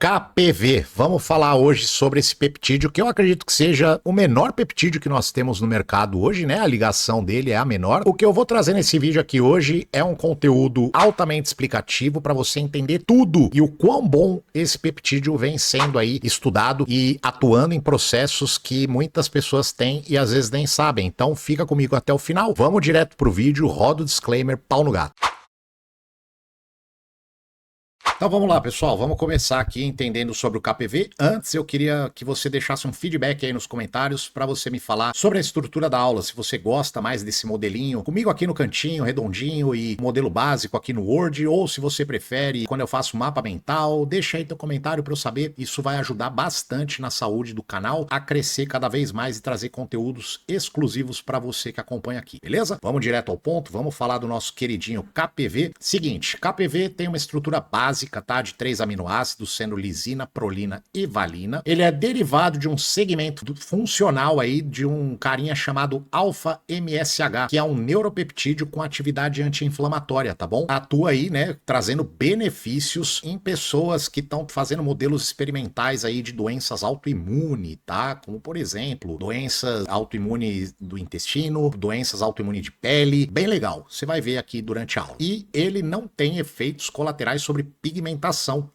KPV. Vamos falar hoje sobre esse peptídeo, que eu acredito que seja o menor peptídeo que nós temos no mercado hoje, né? A ligação dele é a menor. O que eu vou trazer nesse vídeo aqui hoje é um conteúdo altamente explicativo para você entender tudo e o quão bom esse peptídeo vem sendo aí estudado e atuando em processos que muitas pessoas têm e às vezes nem sabem. Então fica comigo até o final. Vamos direto pro vídeo, roda o disclaimer, pau no gato. Então vamos lá, pessoal, vamos começar aqui entendendo sobre o KPV. Antes eu queria que você deixasse um feedback aí nos comentários para você me falar sobre a estrutura da aula, se você gosta mais desse modelinho comigo aqui no cantinho, redondinho e modelo básico aqui no Word, ou se você prefere quando eu faço mapa mental, deixa aí teu comentário para eu saber. Isso vai ajudar bastante na saúde do canal a crescer cada vez mais e trazer conteúdos exclusivos para você que acompanha aqui, beleza? Vamos direto ao ponto, vamos falar do nosso queridinho KPV. Seguinte, KPV tem uma estrutura básica, tá, de 3 aminoácidos, sendo lisina, prolina e valina. Ele é derivado de um segmento funcional aí de um carinha chamado alfa-MSH, que é um neuropeptídeo com atividade anti-inflamatória, tá bom? Atua aí, né, trazendo benefícios em pessoas que estão fazendo modelos experimentais aí de doenças autoimunes, tá? Como, por exemplo, doenças autoimunes do intestino, doenças autoimunes de pele. Bem legal, você vai ver aqui durante a aula. E ele não tem efeitos colaterais sobre pigmentação,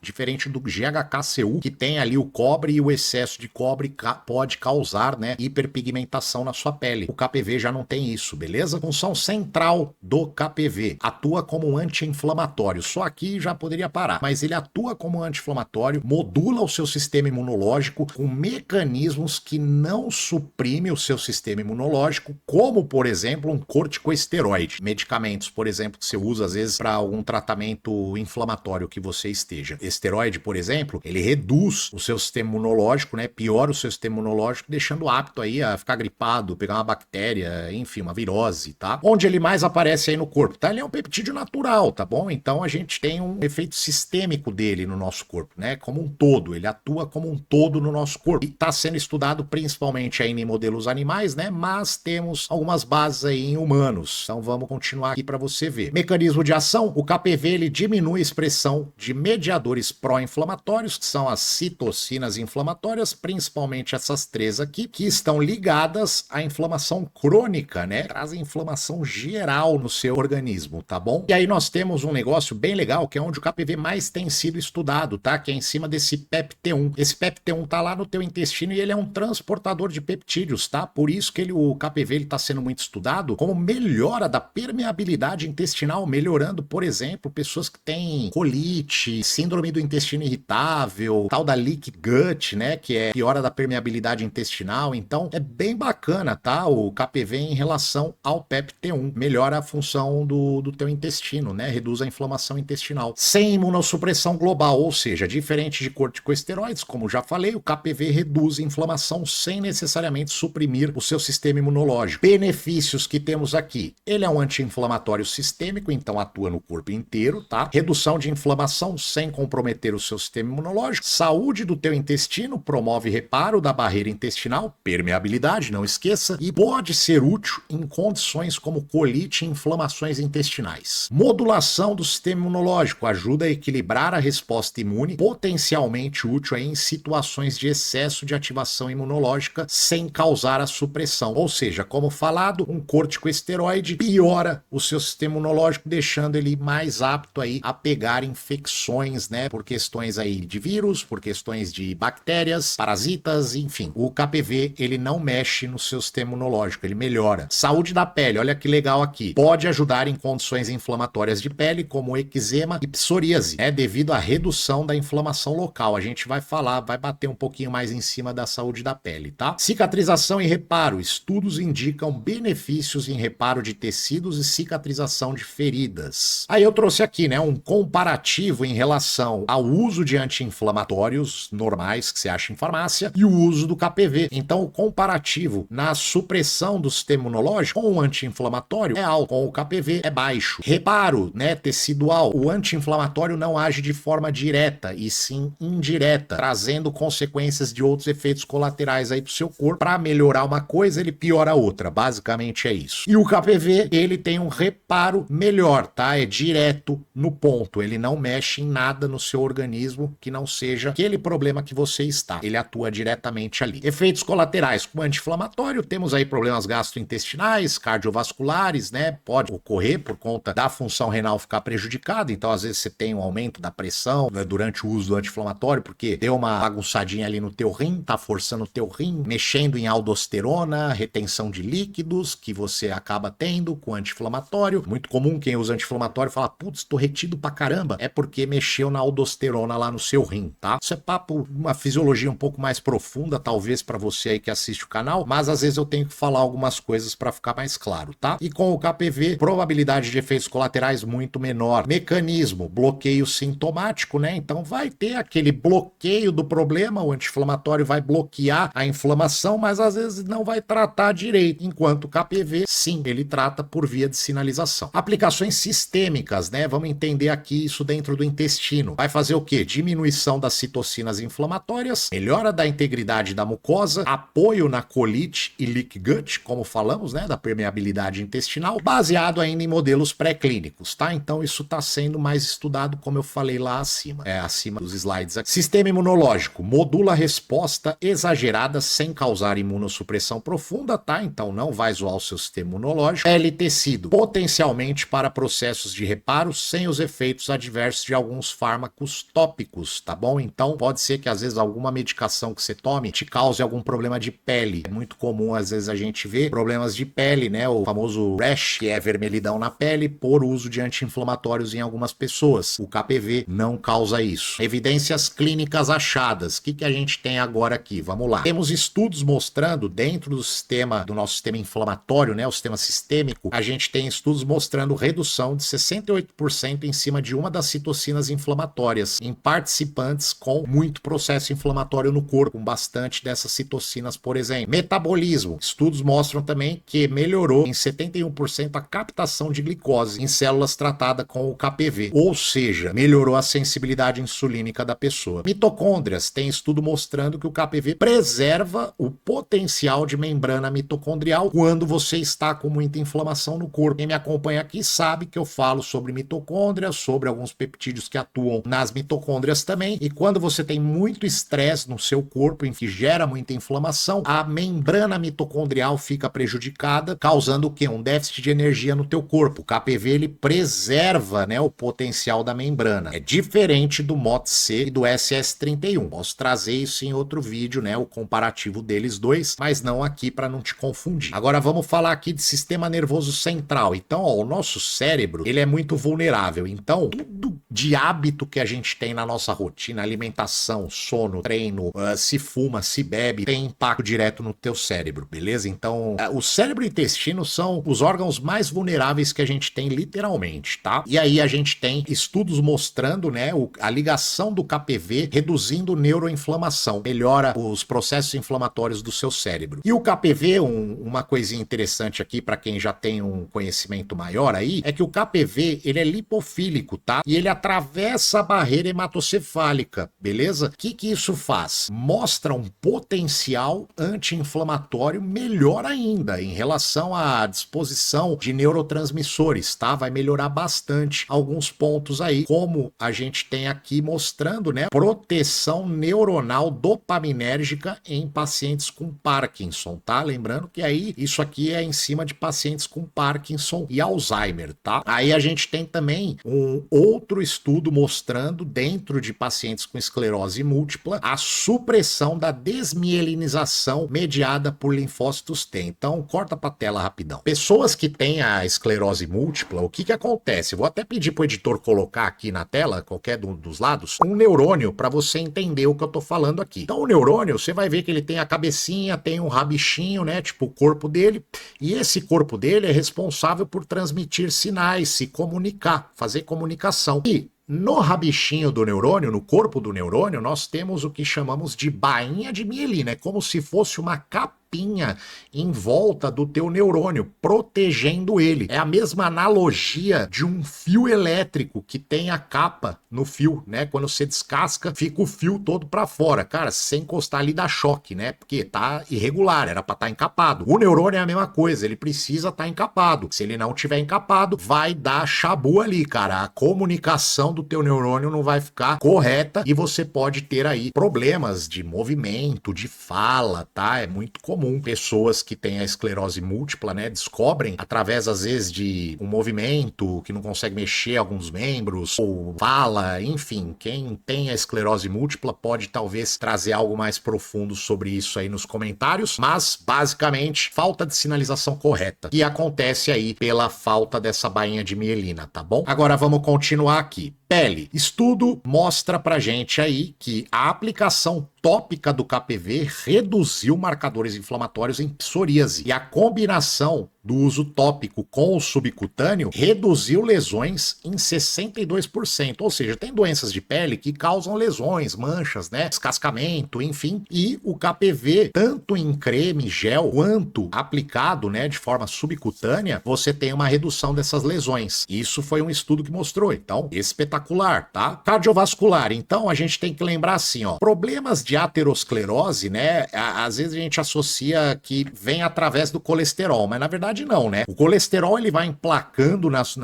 diferente do GHKCU, que tem ali o cobre, e o excesso de cobre pode causar, né, hiperpigmentação na sua pele. O KPV já não tem isso, beleza? Função central do KPV: atua como um anti-inflamatório. Só aqui já poderia parar, mas ele atua como um anti-inflamatório, modula o seu sistema imunológico com mecanismos que não suprimem o seu sistema imunológico, como, por exemplo, um corticosteroide. Medicamentos, por exemplo, que você usa às vezes para algum tratamento inflamatório que você esteja. Esteroide, por exemplo, ele reduz o seu sistema imunológico, né? Piora o seu sistema imunológico, deixando apto aí a ficar gripado, pegar uma bactéria, enfim, uma virose, tá? Onde ele mais aparece aí no corpo, tá? Ele é um peptídeo natural, tá bom? Então a gente tem um efeito sistêmico dele no nosso corpo, né? Como um todo, ele atua como um todo no nosso corpo. E tá sendo estudado principalmente ainda em modelos animais, né? Mas temos algumas bases aí em humanos. Então vamos continuar aqui para você ver. Mecanismo de ação: o KPV ele diminui a expressão de mediadores pró-inflamatórios, que são as citocinas inflamatórias, principalmente essas três aqui, que estão ligadas à inflamação crônica, né? Trazem inflamação geral no seu organismo, tá bom? E aí nós temos um negócio bem legal, que é onde o KPV mais tem sido estudado, tá? Que é em cima desse PEPT1. Esse PEPT1 tá lá no teu intestino e ele é um transportador de peptídeos, tá? Por isso que o KPV ele tá sendo muito estudado como melhora da permeabilidade intestinal, melhorando, por exemplo, pessoas que têm colite, síndrome do intestino irritável, tal da leaky gut, né, que é piora da permeabilidade intestinal. Então é bem bacana, tá, o KPV em relação ao PEPT1, melhora a função do teu intestino, né, reduz a inflamação intestinal. Sem imunossupressão global, ou seja, diferente de corticosteroides, como já falei, o KPV reduz a inflamação sem necessariamente suprimir o seu sistema imunológico. Benefícios que temos aqui: ele é um anti-inflamatório sistêmico, então atua no corpo inteiro, tá? Redução de inflamação sem comprometer o seu sistema imunológico. Saúde do teu intestino, promove reparo da barreira intestinal, permeabilidade, não esqueça, e pode ser útil em condições como colite e inflamações intestinais. Modulação do sistema imunológico, ajuda a equilibrar a resposta imune, potencialmente útil em situações de excesso de ativação imunológica sem causar a supressão. Ou seja, como falado, um corticosteroide piora o seu sistema imunológico, deixando ele mais apto aí a pegar infecções, né, por questões aí de vírus, por questões de bactérias, parasitas, enfim. O KPV, ele não mexe no seu sistema imunológico, ele melhora. Saúde da pele, olha que legal aqui. Pode ajudar em condições inflamatórias de pele, como eczema e psoríase, devido à redução da inflamação local. A gente vai falar, vai bater um pouquinho mais em cima da saúde da pele, tá? Cicatrização e reparo, estudos indicam benefícios em reparo de tecidos e cicatrização de feridas. Aí eu trouxe aqui, né, um comparativo em relação ao uso de anti-inflamatórios normais que você acha em farmácia e o uso do KPV. Então o comparativo na supressão do sistema imunológico com o anti-inflamatório é alto, com o KPV é baixo. Reparo, né, tecidual, o anti-inflamatório não age de forma direta e sim indireta, trazendo consequências de outros efeitos colaterais aí pro seu corpo. Para melhorar uma coisa, ele piora a outra, basicamente é isso. E o KPV, ele tem um reparo melhor, tá? É direto no ponto, ele não mexe mexe em nada no seu organismo que não seja aquele problema que você está. Ele atua diretamente ali. Efeitos colaterais com anti-inflamatório, temos aí problemas gastrointestinais, cardiovasculares, né? Pode ocorrer por conta da função renal ficar prejudicada, então às vezes você tem um aumento da pressão, né, durante o uso do anti-inflamatório, porque deu uma bagunçadinha ali no teu rim, tá forçando o teu rim, mexendo em aldosterona, retenção de líquidos que você acaba tendo com anti-inflamatório. Muito comum quem usa anti-inflamatório fala, putz, tô retido pra caramba. É porque mexeu na aldosterona lá no seu rim, tá? Isso é papo, uma fisiologia um pouco mais profunda, talvez pra você aí que assiste o canal, mas às vezes eu tenho que falar algumas coisas pra ficar mais claro, tá? E com o KPV, probabilidade de efeitos colaterais muito menor. Mecanismo, bloqueio sintomático, né? Então vai ter aquele bloqueio do problema, o anti-inflamatório vai bloquear a inflamação, mas às vezes não vai tratar direito, enquanto o KPV, sim, ele trata por via de sinalização. Aplicações sistêmicas, né? Vamos entender aqui isso dentro do intestino. Vai fazer o quê? Diminuição das citocinas inflamatórias, melhora da integridade da mucosa, apoio na colite e leak gut, como falamos, né? Da permeabilidade intestinal, baseado ainda em modelos pré-clínicos, tá? Então isso está sendo mais estudado, como eu falei lá acima, acima dos slides aqui. Sistema imunológico, modula a resposta exagerada sem causar imunossupressão profunda, tá? Então não vai zoar o seu sistema imunológico. Pele e tecido, potencialmente para processos de reparo sem os efeitos adversos de alguns fármacos tópicos, tá bom? Então pode ser que às vezes alguma medicação que você tome te cause algum problema de pele. É muito comum às vezes a gente ver problemas de pele, né? O famoso rash, que é vermelhidão na pele por uso de anti-inflamatórios em algumas pessoas. O KPV não causa isso. Evidências clínicas achadas. O que a gente tem agora aqui? Vamos lá. Temos estudos mostrando dentro do nosso sistema inflamatório, né? O sistema sistêmico, a gente tem estudos mostrando redução de 68% em cima de uma das citocinas inflamatórias em participantes com muito processo inflamatório no corpo, com bastante dessas citocinas, por exemplo. Metabolismo. Estudos mostram também que melhorou em 71% a captação de glicose em células tratadas com o KPV, ou seja, melhorou a sensibilidade insulínica da pessoa. Mitocôndrias. Tem estudo mostrando que o KPV preserva o potencial de membrana mitocondrial quando você está com muita inflamação no corpo. Quem me acompanha aqui sabe que eu falo sobre mitocôndrias, sobre alguns peptídeos que atuam nas mitocôndrias também, e quando você tem muito estresse no seu corpo, em que gera muita inflamação, a membrana mitocondrial fica prejudicada, causando o quê? Um déficit de energia no teu corpo. O KPV, ele preserva, né, o potencial da membrana. É diferente do MOTS-C e do SS31. Posso trazer isso em outro vídeo, né, o comparativo deles dois, mas não aqui para não te confundir. Agora vamos falar aqui de sistema nervoso central. Então, ó, o nosso cérebro, ele é muito vulnerável. Então, tudo de hábito que a gente tem na nossa rotina, alimentação, sono, treino, se fuma, se bebe, tem impacto direto no teu cérebro, beleza? Então, o cérebro e o intestino são os órgãos mais vulneráveis que a gente tem, literalmente, tá? E aí a gente tem estudos mostrando, né, a ligação do KPV reduzindo neuroinflamação, melhora os processos inflamatórios do seu cérebro. E o KPV, uma coisinha interessante aqui para quem já tem um conhecimento maior aí, é que o KPV, ele é lipofílico, tá? E ele atravessa a barreira hematocefálica, beleza? O que isso faz? Mostra um potencial anti-inflamatório melhor ainda em relação à disposição de neurotransmissores, tá? Vai melhorar bastante alguns pontos aí, como a gente tem aqui mostrando, né? Proteção neuronal dopaminérgica em pacientes com Parkinson, tá? Lembrando que aí isso aqui é em cima de pacientes com Parkinson e Alzheimer, tá? Aí a gente tem também um outro estudo mostrando dentro de pacientes com esclerose múltipla a supressão da desmielinização mediada por linfócitos T. Então, corta pra tela rapidão. Pessoas que têm a esclerose múltipla, o que acontece? Vou até pedir pro editor colocar aqui na tela, qualquer dos lados, um neurônio para você entender o que eu tô falando aqui. Então, o neurônio, você vai ver que ele tem a cabecinha, tem um rabichinho, né, tipo o corpo dele, e esse corpo dele é responsável por transmitir sinais, se comunicar, fazer comunicação. E no rabichinho do neurônio, no corpo do neurônio, nós temos o que chamamos de bainha de mielina, é como se fosse uma capa capinha em volta do teu neurônio, protegendo ele. É a mesma analogia de um fio elétrico que tem a capa no fio, né? Quando você descasca, fica o fio todo para fora. Cara, se você encostar ali dá choque, né? Porque tá irregular, era para estar encapado. O neurônio é a mesma coisa, ele precisa estar encapado. Se ele não tiver encapado, vai dar chabu ali, cara. A comunicação do teu neurônio não vai ficar correta e você pode ter aí problemas de movimento, de fala, tá? É muito comum pessoas que têm a esclerose múltipla, né, descobrem através às vezes de um movimento que não consegue mexer alguns membros ou fala, enfim, quem tem a esclerose múltipla pode talvez trazer algo mais profundo sobre isso aí nos comentários, mas basicamente falta de sinalização correta e acontece aí pela falta dessa bainha de mielina, tá bom? Agora vamos continuar aqui. Pele. Estudo mostra pra gente aí que a aplicação tópica do KPV reduziu marcadores inflamatórios em psoríase e a combinação do uso tópico com o subcutâneo reduziu lesões em 62%, ou seja, tem doenças de pele que causam lesões, manchas, né, descascamento, enfim, e o KPV, tanto em creme, gel, quanto aplicado, né, de forma subcutânea, você tem uma redução dessas lesões. Isso foi um estudo que mostrou, então, espetacular, tá? Cardiovascular, então a gente tem que lembrar assim, ó, problemas de aterosclerose, né, às vezes a gente associa que vem através do colesterol, mas na verdade não, né? O colesterol ele vai emplacando nas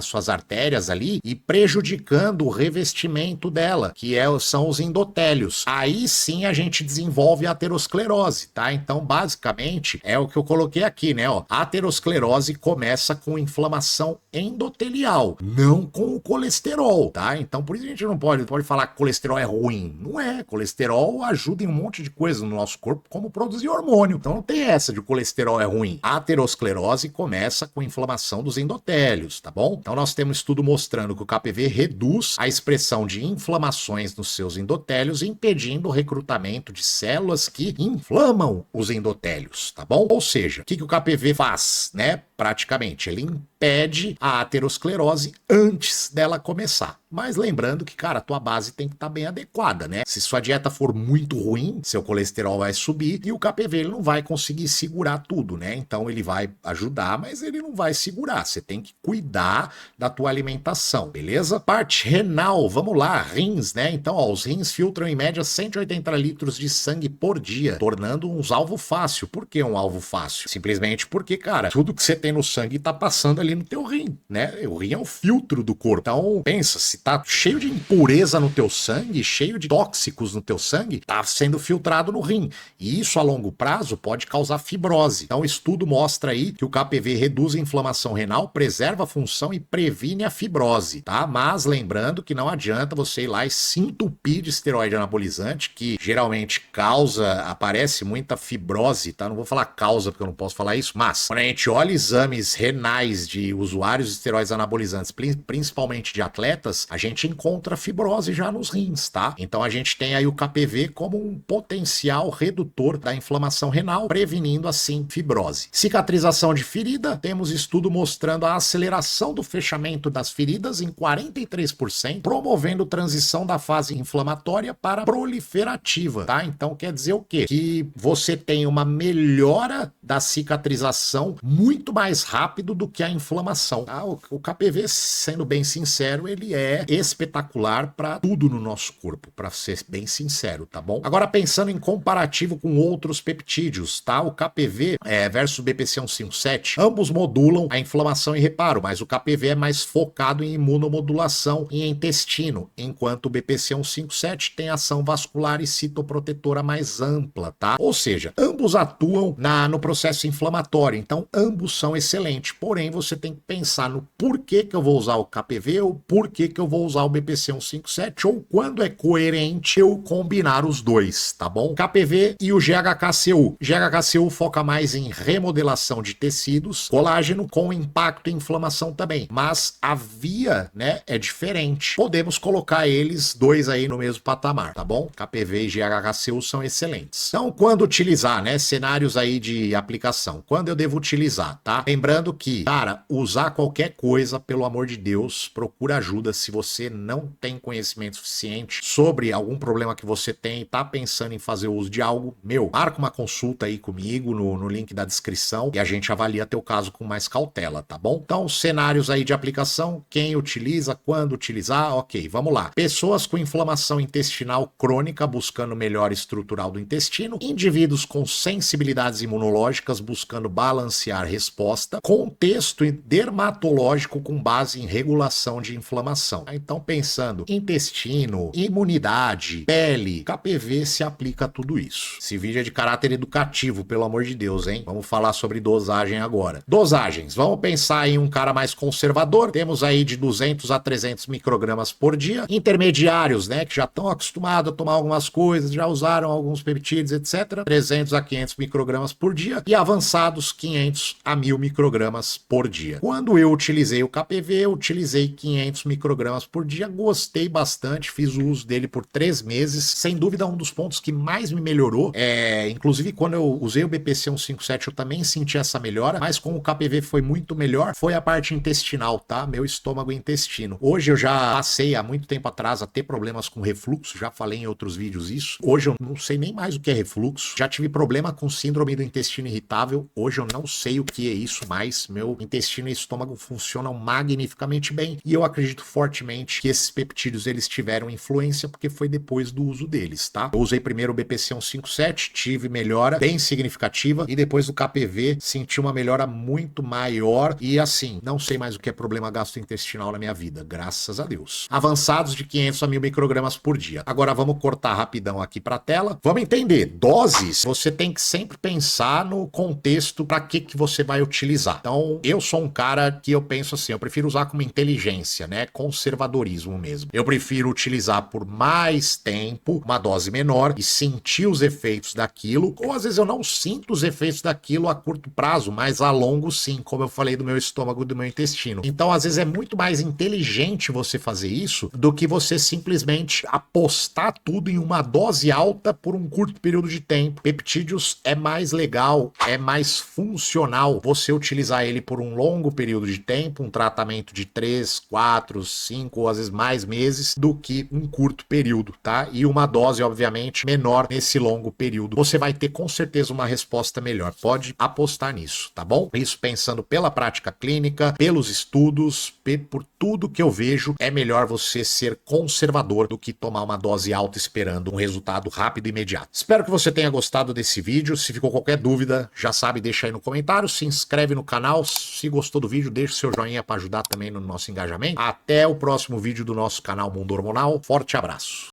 suas artérias ali e prejudicando o revestimento dela, que são os endotélios. Aí sim a gente desenvolve a aterosclerose, tá? Então basicamente é o que eu coloquei aqui, né? Ó, a aterosclerose começa com inflamação endotelial, não com o colesterol, tá? Então por isso a gente não pode falar que colesterol é ruim. Não é, colesterol ajuda em um monte de coisa no nosso corpo, como produzir hormônio. Então não tem essa de colesterol é ruim. A aterosclerose começa com inflamação dos endotélios, tá bom? Então nós temos estudo mostrando que o KPV reduz a expressão de inflamações nos seus endotélios, impedindo o recrutamento de células que inflamam os endotélios, tá bom? Ou seja, o que o KPV faz, né? Praticamente, ele impede a aterosclerose antes dela começar. Mas lembrando que, cara, a tua base tem que estar bem adequada, né? Se sua dieta for muito ruim, seu colesterol vai subir e o KPV ele não vai conseguir segurar tudo, né? Então ele vai ajudar, mas ele não vai segurar. Você tem que cuidar da tua alimentação, beleza? Parte renal, vamos lá, rins, né? Então, ó, os rins filtram em média 180 litros de sangue por dia, tornando uns alvo fácil. Por que um alvo fácil? Simplesmente porque, cara, tudo que você tem no sangue tá passando ali no teu rim, né? O rim é um filtro do corpo. Então, pensa, se tá cheio de impureza no teu sangue, cheio de tóxicos no teu sangue, tá sendo filtrado no rim. E isso a longo prazo pode causar fibrose. Então, o estudo mostra aí que o KPV reduz a inflamação renal, preserva a função e previne a fibrose, tá? Mas lembrando que não adianta você ir lá e se entupir de esteroide anabolizante, que geralmente aparece muita fibrose, tá? Não vou falar causa porque eu não posso falar isso, mas quando a gente olha exames renais de usuários de esteroides anabolizantes, principalmente de atletas, a gente encontra fibrose já nos rins, tá? Então a gente tem aí o KPV como um potencial redutor da inflamação renal, prevenindo assim fibrose. Cicatrização de ferida, temos estudo mostrando a aceleração do fechamento das feridas em 43%, promovendo transição da fase inflamatória para proliferativa, tá? Então quer dizer o quê? Que você tem uma melhora da cicatrização muito mais rápido do que a inflamação, tá? O KPV, sendo bem sincero, ele é espetacular para tudo no nosso corpo, para ser bem sincero, tá bom? Agora pensando em comparativo com outros peptídeos, tá? O KPV versus o BPC 157, ambos modulam a inflamação e reparo, mas o KPV é mais focado em imunomodulação e em intestino, enquanto o BPC 157 tem ação vascular e citoprotetora mais ampla, tá? Ou seja, ambos atuam no processo inflamatório, então ambos são excelentes, porém você tem que pensar no porquê que eu vou usar o KPV ou porquê que eu vou usar o BPC 157 ou quando é coerente eu combinar os dois, tá bom? KPV e o GHK-Cu. GHK-Cu foca mais em remodelação de tecidos, colágeno com impacto e inflamação também, mas a via, né, é diferente. Podemos colocar eles dois aí no mesmo patamar, tá bom? KPV e GHK-Cu são excelentes. Então, quando utilizar, né, cenários aí de aplicação, quando eu devo utilizar, tá? tá? Lembrando que, cara, usar qualquer coisa, pelo amor de Deus, procura ajuda se você não tem conhecimento suficiente sobre algum problema que você tem e tá pensando em fazer uso de algo, marca uma consulta aí comigo no link da descrição e a gente avalia teu caso com mais cautela, tá bom? Então, cenários aí de aplicação, quem utiliza, quando utilizar, ok, vamos lá. Pessoas com inflamação intestinal crônica buscando melhora estrutural do intestino, indivíduos com sensibilidades imunológicas buscando balancear resposta, contexto dermatológico com base em regulação de inflamação. Então, pensando intestino, imunidade, pele, KPV se aplica a tudo isso. Esse vídeo é de caráter educativo, pelo amor de Deus, hein? Vamos falar sobre dosagem agora. Dosagens, vamos pensar em um cara mais conservador, temos aí de 200 a 300 microgramas por dia. Intermediários, né, que já estão acostumados a tomar algumas coisas, já usaram alguns peptídeos, etc. 300 a 500 microgramas por dia. E avançados, 500 a 1000 microgramas por dia. Quando eu utilizei o KPV, eu utilizei 500 microgramas por dia, gostei bastante, fiz o uso dele por 3 meses, sem dúvida um dos pontos que mais me melhorou, inclusive quando eu usei o BPC 157 eu também senti essa melhora, mas com o KPV foi muito melhor, foi a parte intestinal, tá? Meu estômago e intestino. Hoje eu já passei há muito tempo atrás a ter problemas com refluxo, já falei em outros vídeos isso, hoje eu não sei nem mais o que é refluxo, já tive problema com síndrome do intestino irritável, hoje eu não sei o que é isso mais, meu intestino e estômago funcionam magnificamente bem, e eu acredito fortemente que esses peptídeos eles tiveram influência porque foi depois do uso deles, tá? Eu usei primeiro o BPC 157, tive melhora bem significativa, e depois do KPV senti uma melhora muito maior, e assim, não sei mais o que é problema gastrointestinal na minha vida, graças a Deus. Avançados de 500 a 1000 microgramas por dia. Agora vamos cortar rapidão aqui para a tela. Vamos entender, doses, você tem que sempre pensar no contexto para que você vai utilizar. Então, eu sou um cara que eu penso assim, eu prefiro usar como inteligência, né? Conservadorismo mesmo. Eu prefiro utilizar por mais tempo, uma dose menor e sentir os efeitos daquilo, ou às vezes eu não sinto os efeitos daquilo a curto prazo, mas a longo sim, como eu falei do meu estômago e do meu intestino. Então, às vezes é muito mais inteligente você fazer isso do que você simplesmente apostar tudo em uma dose alta por um curto período de tempo. Peptídeos é mais legal, é mais funcional você utilizar ele por um longo período de tempo, um tratamento de 3, 4, 5 ou às vezes mais meses, do que um curto período, tá? E uma dose, obviamente, menor nesse longo período. Você vai ter com certeza uma resposta melhor. Pode apostar nisso, tá bom? Isso pensando pela prática clínica, pelos estudos, por tudo que eu vejo, é melhor você ser conservador do que tomar uma dose alta esperando um resultado rápido e imediato. Espero que você tenha gostado desse vídeo. Se ficou qualquer dúvida, já sabe, deixa aí no comentário, se inscreve no canal, se gostou do vídeo, deixa o seu joinha para ajudar também no nosso engajamento. Até o próximo vídeo do nosso canal Mundo Hormonal. Forte abraço!